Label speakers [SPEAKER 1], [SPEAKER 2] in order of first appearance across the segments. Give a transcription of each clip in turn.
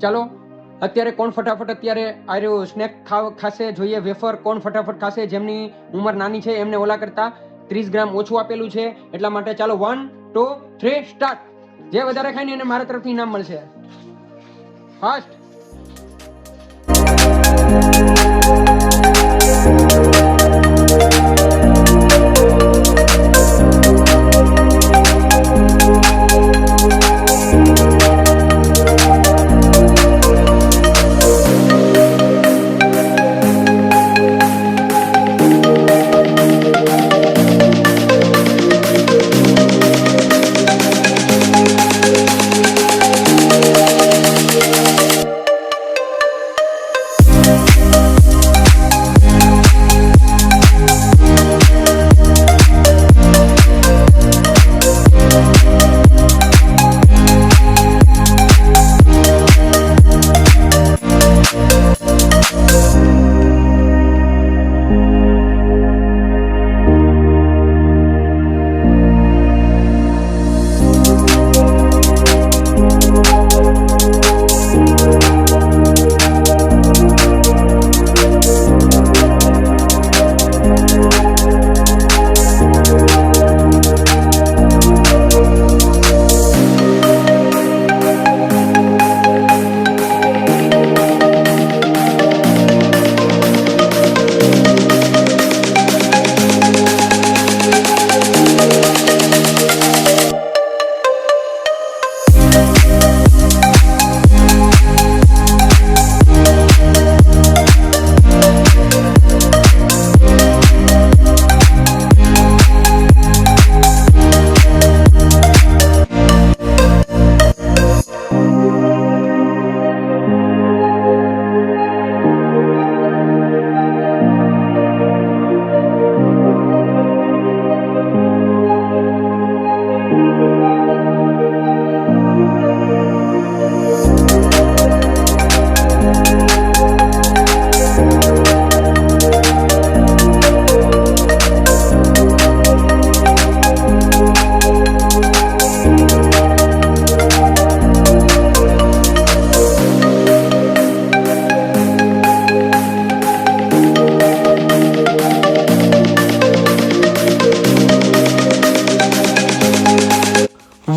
[SPEAKER 1] ચાલો અત્યારે કોણ ફટાફટ અત્યારે આર્યો સ્નેક ખાશે, જોઈએ વેફર કોણ ફટાફટ ખાશે, જેમની ઉંમર નાની છે એમને ઓલા કરતા 30 ગ્રામ ઓછું આપેલું છે એટલા માટે. ચાલો 1 2 3 સ્ટાર્ટ. જે વધારે ખાય ને એને મારા તરફથી ઇનામ મળશે. ફાસ્ટ.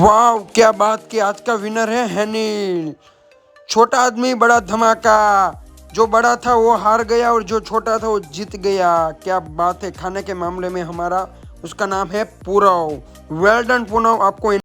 [SPEAKER 1] वाह क्या बात की, आज का विनर है हैनिल. छोटा आदमी बड़ा धमाका. जो बड़ा था वो हार गया और जो छोटा था वो जीत गया. क्या बात है. खाने के मामले में हमारा उसका नाम है पूरव. वेल डन पूनव. आपको